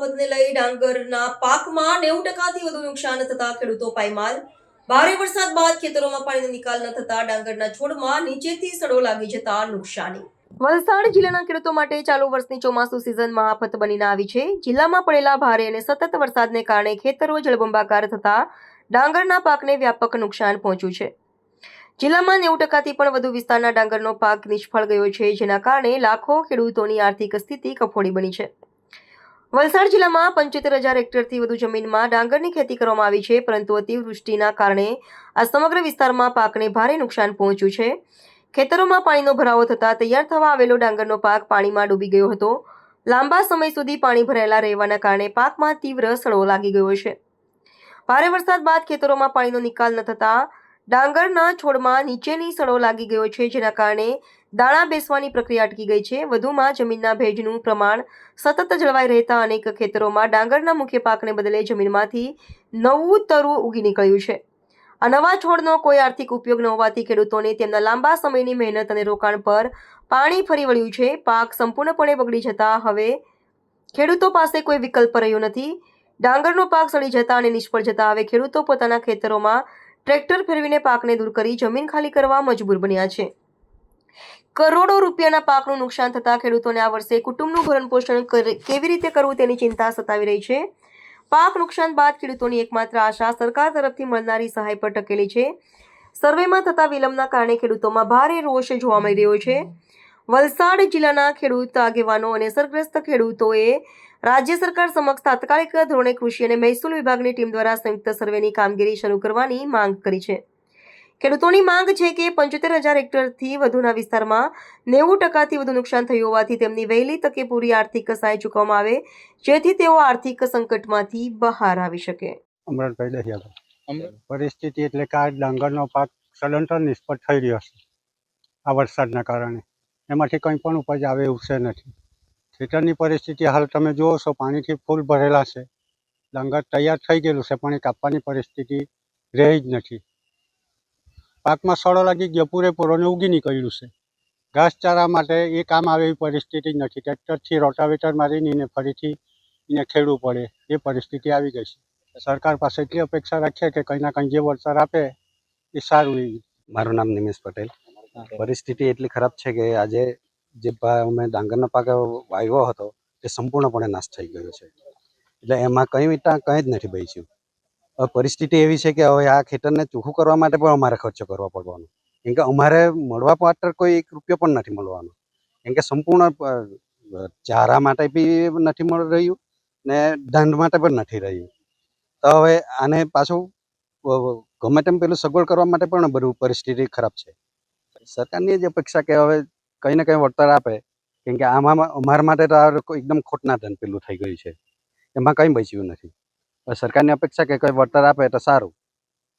વધને લઈ ડાંગરના પાકમાં 90%થી વધુ નુકસાન થતા ખેડૂતો પાયમાલ। ભારે વરસાદ બાદ ખેતરોમાં પાણીનો નિકાલ ન થતા ડાંગરના છોડમાં નીચેથી સડો લાગી જતા નુકસાની। વલસાડ જિલ્લાના ખેડૂતો માટે ચાલુ વર્ષની ચોમાસુ સિઝન મહાફત બનીને આવી છે। જિલ્લામાં પડેલા ભારે અને સતત વરસાદને કારણે ખેતરો જળબંબાકાર થતા ડાંગરના પાકને વ્યાપક નુકસાન પહોંચ્યું છે। જિલ્લામાં 90%થી પણ વધુ વિસ્તારના ડાંગરનો પાક નિષ્ફળ ગયો છે, જેના કારણે લાખો ખેડૂતોની આર્થિક સ્થિતિ કફોડી બની છે। વલસાડ જિલ્લામાં 75,000 હેક્ટરથી વધુ જમીનમાં ડાંગરની ખેતી કરવામાં આવી છે, પરંતુ અતિવૃષ્ટિના કારણે આ સમગ્ર વિસ્તારમાં પાકને ભારે નુકસાન પહોંચ્યું છે। ખેતરોમાં પાણીનો ભરાવો થતા તૈયાર થવા આવેલો ડાંગરનો પાક પાણીમાં ડૂબી ગયો હતો। લાંબા સમય સુધી પાણી ભરાયેલા રહેવાના કારણે પાકમાં તીવ્ર સડો લાગી ગયો છે। ભારે વરસાદ બાદ ખેતરોમાં પાણીનો નિકાલ ન થતા ડાંગરના છોડમાં નીચેની સડો લાગી ગયો છે, જેના કારણે દાણા બેસવાની પ્રક્રિયા અટકી ગઈ છે। વધુમાં જમીનના ભેજનું પ્રમાણ સતત જળવાઈ રહેતા અનેક ખેતરોમાં ડાંગરના મુખ્ય પાકને બદલે જમીનમાંથી નવું તરું ઉગી નીકળ્યું છે। આ નવા છોડનો કોઈ આર્થિક ઉપયોગ ન હોવાથી ખેડૂતોને તેમના લાંબા સમયની મહેનત અને રોકાણ પર પાણી ફરી વળ્યું છે। પાક સંપૂર્ણપણે બગડી જતા હવે ખેડૂતો પાસે કોઈ વિકલ્પ રહ્યો નથી। ડાંગરનો પાક સડી જતા અને નિષ્ફળ જતા હવે ખેડૂતો પોતાના ખેતરોમાં ટ્રેક્ટર ફેરવીને પાકને દૂર કરી જમીન ખાલી કરવા મજબૂર બન્યા છે। કરોડો રૂપિયાના પાકનું નુકસાન થતા ખેડૂતોને આ વર્ષે કુટુંબનું ભરણપોષણ કેવી રીતે કરવું તેની ચિંતા સતાવી રહી છે। પાક નુકસાન બાદ ખેડૂતોની એકમાત્ર આશા સરકાર તરફથી મળનારી સહાય પર ટકેલી છે। સર્વેમાં થતા વિલંબના કારણે ખેડૂતોમાં ભારે રોષ જોવા મળી રહ્યો છે। વલસાડ જિલ્લાના ખેડૂત આગેવાનો અને અસરગ્રસ્ત ખેડૂતોએ રાજ્ય સરકાર સમક્ષ તાત્કાલિક ધોરણે કૃષિ અને મહેસૂલ વિભાગની ટીમ દ્વારા સંયુક્ત સર્વેની કામગીરી શરૂ કરવાની માંગ કરી છે। ખેડૂતોની માંગ છે કે 75,000 હેક્ટરથી વધુના વિસ્તારમાં 90%થી વધુ નુકસાન થયું હોવાથી તેમની વહેલી તકે પૂરી આર્થિક સહાય ચૂકવવામાં આવે, જેથી તેઓ આર્થિક સંકટમાંથી બહાર આવી શકે। અમરતભાઈ દહિયાભાઈ, પરિસ્થિતિ એટલે કે આ ડાંગરનો પાક સદંતર નિષ્ફળ થઈ રહ્યો છે આ વરસાદના કારણે। એમાંથી કંઈ પણ ઉપજ આવે એવું છે નથી। ખેતરની પરિસ્થિતિ હાલ તમે જુઓ છો, પાણીથી ફૂલ ભરેલા છે। ડાંગર તૈયાર થઈ ગયેલું છે, પણ એ કાપવાની પરિસ્થિતિ રહી જ નથી। પાકમાં સડો લાગી ગયો પૂરેપૂરો ને ઉગી નીકળ્યું છે। ઘાસચારા માટે એ કામ આવે એવી પરિસ્થિતિ જ નથી। ટ્રેક્ટરથી રોટાવેટર મારીને એને ફરીથી એને ખેડવું પડે એ પરિસ્થિતિ આવી ગઈ છે। સરકાર પાસે એટલી અપેક્ષા રાખીએ કે કંઈ ના કંઈ જે વળતર આપે એ સારું। મારું નામ નિમેશ પટેલ। પરિસ્થિતિ એટલી ખરાબ છે કે આજે જે અમે ડાંગરનો પાક વાવ્યો હતો તે સંપૂર્ણપણે નાશ થઈ ગયો છે। એટલે એમાં કંઈ જ નથી બચ્યું। હવે પરિસ્થિતિ એવી છે કે હવે આ ખેતરને ચોખ્ખું કરવા માટે પણ અમારે ખર્ચો કરવા પડવાનો, કેમ કે અમારે મળવા પાત્ર કોઈ 1 રૂપિયો પણ નથી મળવાનો, કેમ કે સંપૂર્ણ ચારા માટે બી નથી મળી રહ્યું ને ધાન માટે પણ નથી રહ્યું। તો હવે આને પાછું ગમે તેમ પેલું સગવડ કરવા માટે પણ બધું પરિસ્થિતિ ખરાબ છે। સરકારની જ અપેક્ષા કે હવે કંઈ ને કંઈ વળતર આપે, કેમ કે આમાં અમારા માટે તો એકદમ ખોટના ધન પેલું થઈ ગયું છે, એમાં કંઈ બચ્યું નથી। સરકારની અપેક્ષા કે કંઈ વળતર આપે તો સારું,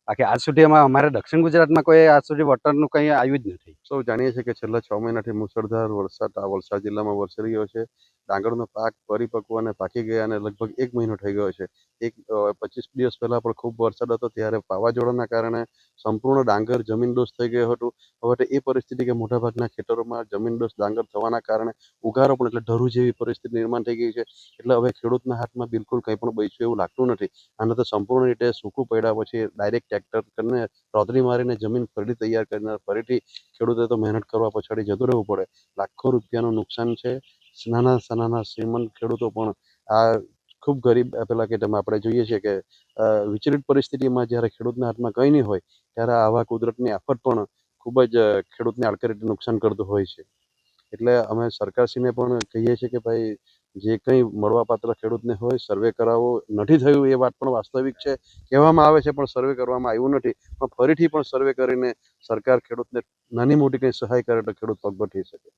બાકી આજ સુધી અમારે દક્ષિણ ગુજરાતમાં કોઈ આજ સુધી વળતરનું કંઈ આવ્યું જ નથી। સૌ જાણીએ છીએ કે છેલ્લા 6 મહિનાથી મુશળધાર વરસાદ આ વલસાડ જિલ્લામાં વરસી રહ્યો છે। ડાંગરનો પાક પરિપક્વ અને પાકી ગયા અને લગભગ 1 મહિનો થઈ ગયો છે। 25 દિવસ પહેલાં પણ ખૂબ વરસાદ હતો, ત્યારે વાવાઝોડાના કારણે સંપૂર્ણ ડાંગર જમીનદોસ્ત થઈ ગયો હતું। હવે તો એ પરિસ્થિતિ કે મોટાભાગના ખેતરોમાં જમીનદોસ્ત ડાંગર થવાના કારણે ઉગારો પણ એટલે ઢરું જેવી પરિસ્થિતિ નિર્માણ થઈ ગઈ છે। એટલે હવે ખેડૂતના હાથમાં બિલકુલ કંઈ પણ બચ્યું એવું લાગતું નથી। આને તો સંપૂર્ણ રીતે સૂકું પડ્યા પછી ડાયરેક્ટ ટ્રેક્ટર કરીને રોતરી મારીને જમીન ફરી તૈયાર કરીને ફરીથી ખેડૂતે તો મહેનત કરવા પછાડી જતું રહેવું પડે। લાખો રૂપિયાનું નુકસાન છે। નાના શ્રીમંત ખેડૂતો પણ આ ખૂબ ગરીબ પેલા કે આપણે જોઈએ છીએ કે વિચલિત પરિસ્થિતિમાં જ્યારે ખેડૂતના હાથમાં કંઈ નહીં હોય ત્યારે આવા કુદરતની આફત પણ ખૂબ જ ખેડૂતને આડકરી રીતે નુકસાન કરતું હોય છે। એટલે અમે સરકારશ્રીને પણ કહીએ છીએ કે ભાઈ જે કંઈ મળવાપાત્ર ખેડૂતને હોય સર્વે કરાવવો। નથી થયું એ વાત પણ વાસ્તવિક છે, કહેવામાં આવે છે પણ સર્વે કરવામાં આવ્યું નથી। પણ ફરીથી પણ સર્વે કરીને સરકાર ખેડૂતને નાની મોટી કંઈ સહાય કરે તો ખેડૂત પગભર થઈ શકે।